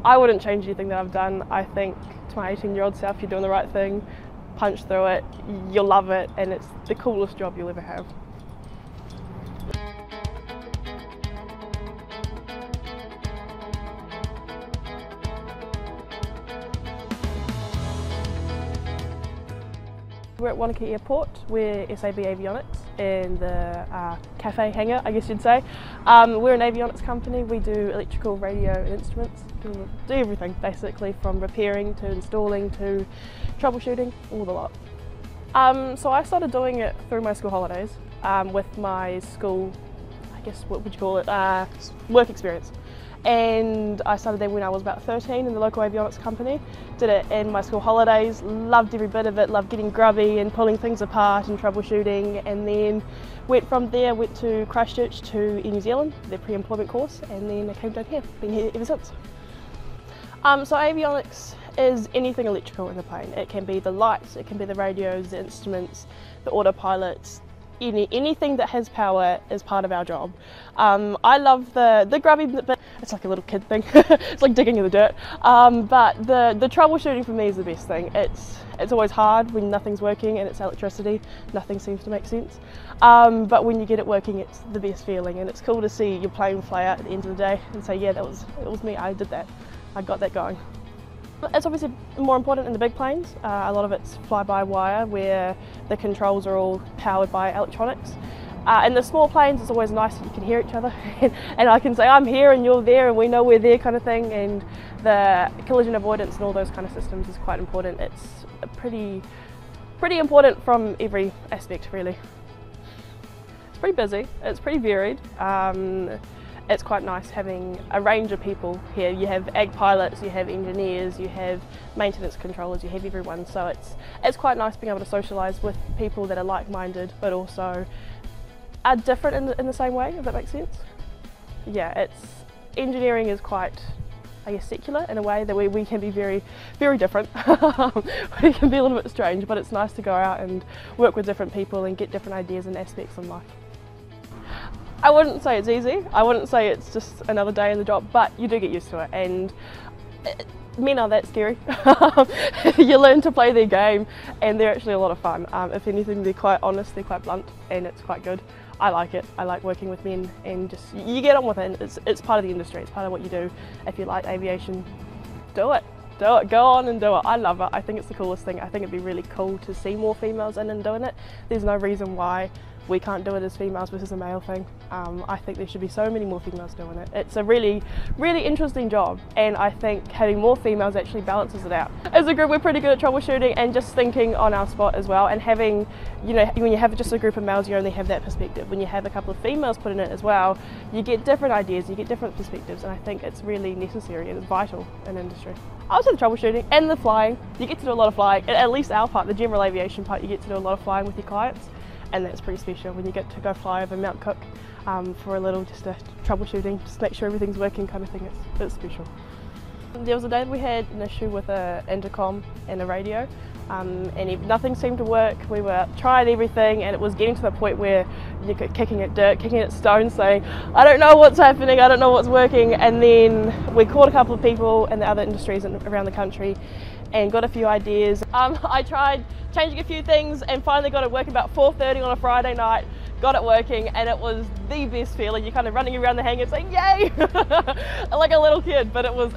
I wouldn't change anything that I've done. I think to my 18-year-old self, you're doing the right thing, punch through it, you'll love it, and it's the coolest job you'll ever have. We're at Wanaka Airport, we're SAB Avionics in the cafe hangar, I guess you'd say. We're an avionics company. We do electrical, radio and instruments, do everything basically, from repairing to installing to troubleshooting, all the lot. So I started doing it through my school holidays with my school, I guess what would you call it, work experience. And I started there when I was about 13 in the local avionics company. Did it in my school holidays, loved every bit of it, loved getting grubby and pulling things apart and troubleshooting, and then went from there, went to Christchurch to New Zealand, their pre-employment course, and then I came down here, been here ever since. So avionics is anything electrical in the plane. It can be the lights, it can be the radios, the instruments, the autopilots, anything that has power is part of our job. I love the grubby bit. It's like a little kid thing. It's like digging in the dirt. But the troubleshooting for me is the best thing. It's always hard when nothing's working and it's electricity. Nothing seems to make sense. But when you get it working, it's the best feeling, and it's cool to see your plane fly out at the end of the day and say, yeah, it was me. I did that. I got that going. It's obviously more important in the big planes. A lot of it's fly-by-wire, where the controls are all powered by electronics. In the small planes, it's always nice that you can hear each other and I can say I'm here and you're there and we know we're there kind of thing, and the collision avoidance and all those kind of systems is quite important. It's pretty important from every aspect, really. It's pretty busy, it's pretty varied. It's quite nice having a range of people here. You have ag pilots, you have engineers, you have maintenance controllers, you have everyone. So it's quite nice being able to socialise with people that are like-minded, but also are different in the same way, if that makes sense. Yeah, engineering is quite, I guess, secular in a way that we can be very, very different. We can be a little bit strange, but it's nice to go out and work with different people and get different ideas and aspects in life. I wouldn't say it's easy. I wouldn't say it's just another day in the job, but you do get used to it, and men are that scary. You learn to play their game, and they're actually a lot of fun. If anything, they're quite honest, they're quite blunt, and it's quite good. I like it. I like working with men, and just you get on with it. It's part of the industry. It's part of what you do. If you like aviation, do it. Do it. Go on and do it. I love it. I think it's the coolest thing. I think it'd be really cool to see more females in and doing it. There's no reason why we can't do it as females versus a male thing. I think there should be so many more females doing it. It's a really, really interesting job, and I think having more females actually balances it out. As a group, we're pretty good at troubleshooting and just thinking on our spot as well, and having, you know, when you have just a group of males, you only have that perspective. When you have a couple of females put in it as well, you get different ideas, you get different perspectives, and I think it's really necessary and it's vital in industry. I would say the troubleshooting and the flying. You get to do a lot of flying, at least our part, the general aviation part, you get to do a lot of flying with your clients. And that's pretty special when you get to go fly over Mount Cook for a little, just a troubleshooting, just make sure everything's working kind of thing. It's special. There was a day that we had an issue with an intercom and a radio, and nothing seemed to work. We were trying everything, and it was getting to the point where you're kicking at dirt, kicking at stones, saying, I don't know what's happening, I don't know what's working. And then we called a couple of people in the other industries around the country and got a few ideas. I tried changing a few things and finally got it working about 4:30 on a Friday night, got it working, and it was the best feeling. You're kind of running around the hangar saying, yay! Like a little kid, but it was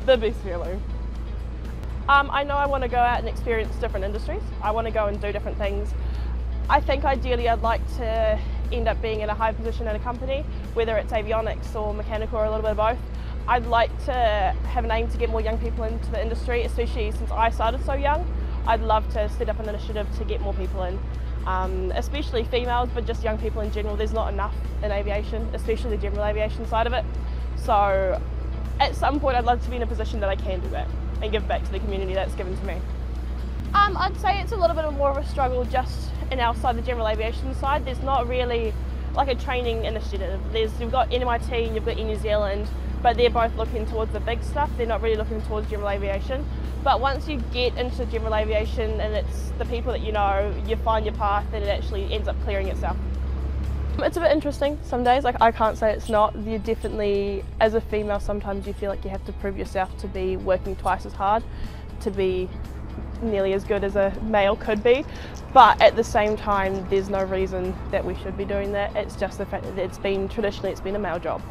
the best feeling. I know I want to go out and experience different industries. I want to go and do different things. I think ideally I'd like to end up being in a high position in a company, whether it's avionics or mechanical or a little bit of both. I'd like to have an aim to get more young people into the industry, especially since I started so young. I'd love to set up an initiative to get more people in, especially females, but just young people in general. There's not enough in aviation, especially the general aviation side of it. So at some point I'd love to be in a position that I can do that and give back to the community that's given to me. I'd say it's a little bit more of a struggle just in our side, the general aviation side. There's not really like a training initiative. You've got NMIT and you've got New Zealand, but they're both looking towards the big stuff. They're not really looking towards general aviation. But once you get into general aviation and it's the people that you know, you find your path and it actually ends up clearing itself. It's a bit interesting some days, like I can't say it's not. You definitely, as a female, sometimes you feel like you have to prove yourself to be working twice as hard, to be nearly as good as a male could be, but at the same time there's no reason that we should be doing that. It's just the fact that traditionally it's been a male job,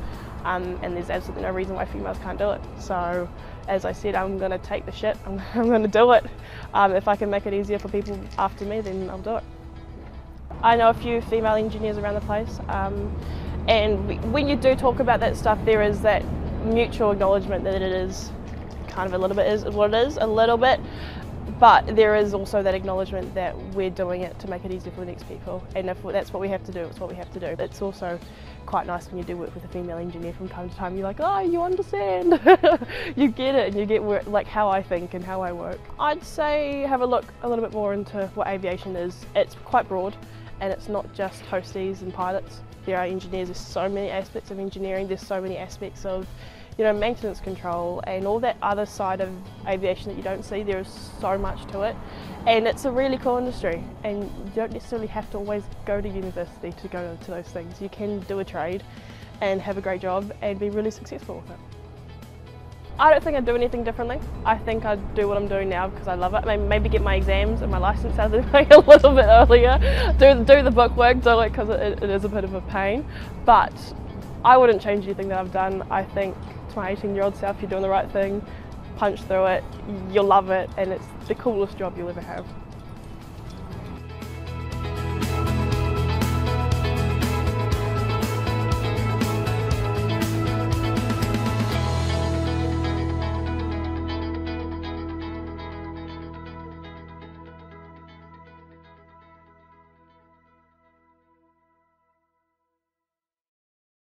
and there's absolutely no reason why females can't do it. So as I said, I'm going to take the shit, I'm going to do it. If I can make it easier for people after me, then I'll do it. I know a few female engineers around the place, and when you do talk about that stuff, there is that mutual acknowledgement that it is kind of a little bit is what it is, a little bit, but there is also that acknowledgement that we're doing it to make it easier for the next people, and if that's what we have to do, it's what we have to do. It's also quite nice when you do work with a female engineer from time to time. You're like, oh, you understand. You get it, and you get like how I think and how I work. I'd say have a look a little bit more into what aviation is. It's quite broad, and it's not just hosties and pilots. There are engineers, there's so many aspects of engineering, there's so many aspects of, you know, maintenance control and all that other side of aviation that you don't see. There is so much to it, and it's a really cool industry, and you don't necessarily have to always go to university to go to those things. You can do a trade and have a great job and be really successful with it. I don't think I'd do anything differently. I think I'd do what I'm doing now because I love it. Maybe get my exams and my licence out of the way a little bit earlier. Do the bookwork, do it because it is a bit of a pain. But I wouldn't change anything that I've done. I think to my 18-year-old self, you're doing the right thing, punch through it, you'll love it, and it's the coolest job you'll ever have.